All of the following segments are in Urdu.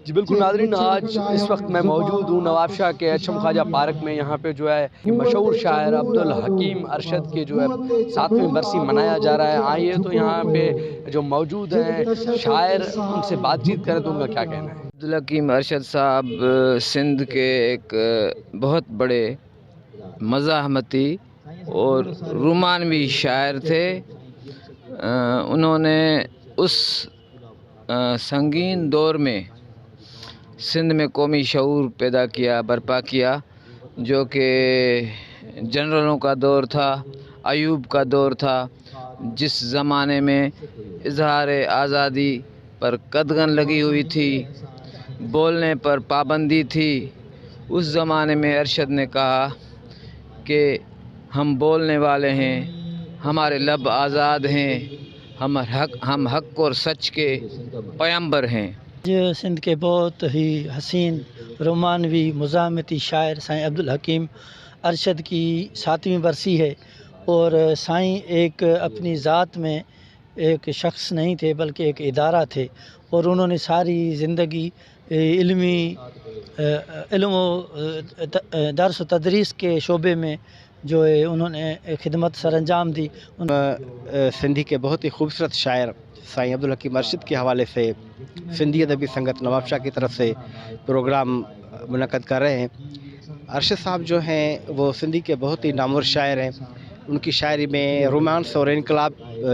جی بالکل ناظرین، آج اس وقت میں موجود ہوں نواب شاہ کے اچھم خواجہ پارک میں۔ یہاں پہ جو ہے مشہور شاعر عبدالحکیم ارشد کے جو ہے 7ویں برسی منایا جا رہا ہے۔ آئیے تو یہاں پہ جو موجود ہیں شاعر ان سے بات چیت کریں تو ان کا کیا کہنا ہے۔ عبدالحکیم ارشد صاحب سندھ کے ایک بہت بڑے مزاحمتی اور رومانوی شاعر تھے۔ انہوں نے اس سنگین دور میں سندھ میں قومی شعور پیدا کیا، برپا کیا، جو کہ جنرلوں کا دور تھا، ایوب کا دور تھا، جس زمانے میں اظہار آزادی پر قدغن لگی ہوئی تھی، بولنے پر پابندی تھی۔ اس زمانے میں ارشد نے کہا کہ ہم بولنے والے ہیں، ہمارے لب آزاد ہیں، ہم حق اور سچ کے پیمبر ہیں۔ سندھ کے بہت ہی حسین رومانوی مزاحمتی شاعر سائیں عبدالحکیم ارشد کی 7ویں برسی ہے، اور سائیں ایک اپنی ذات میں ایک شخص نہیں تھے بلکہ ایک ادارہ تھے، اور انہوں نے ساری زندگی علم و درس و تدریس کے شعبے میں جو ہے انہوں نے خدمت سر انجام دی۔ سندھی کے بہت ہی خوبصورت شاعر سائیں عبدالحکیم ارشد کے حوالے سے سندھی ادبی سنگت نواب شاہ کی طرف سے پروگرام منعقد کر رہے ہیں۔ ارشد صاحب جو ہیں وہ سندھی کے بہت ہی نامور شاعر ہیں۔ ان کی شاعری میں رومانس اور انقلاب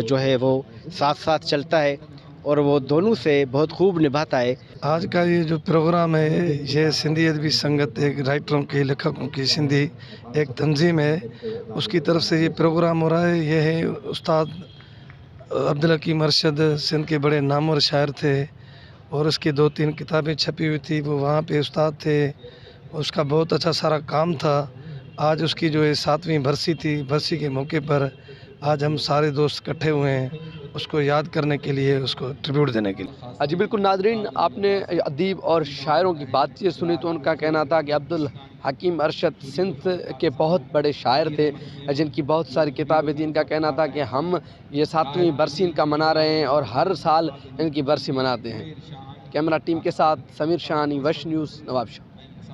جو ہے وہ ساتھ ساتھ چلتا ہے، اور وہ دونوں سے بہت خوب نبھاتا ہے۔ آج کا یہ جو پروگرام ہے یہ سندھی ادبی سنگت ایک رائٹروں کی، لیکھکوں کی سندھی ایک تنظیم ہے، اس کی طرف سے یہ پروگرام ہو رہا ہے۔ یہ ہے استاد عبدالحکیم ارشد، سندھ کے بڑے نامور شاعر تھے، اور اس کی 2-3 کتابیں چھپی ہوئی تھی، وہ وہاں پہ استاد تھے، اس کا بہت اچھا سارا کام تھا۔ آج اس کی جو ہے 7ویں برسی تھی، برسی کے موقع پر آج ہم سارے دوست اکٹھے ہوئے ہیں اس کو یاد کرنے کے لیے، اس کو ٹریبیوٹ دینے کے لیے۔ جی بالکل ناظرین، آپ نے ادیب اور شاعروں کی بات چیت سنی تو ان کا کہنا تھا کہ عبدالحکیم ارشد سندھ کے بہت بڑے شاعر تھے جن کی بہت ساری کتابیں تھیں۔ ان کا کہنا تھا کہ ہم یہ 7ویں برسی ان کا منا رہے ہیں اور ہر سال ان کی برسی مناتے ہیں۔ کیمرہ ٹیم کے ساتھ سمیر شاہانی، وش نیوز، نواب شاہ۔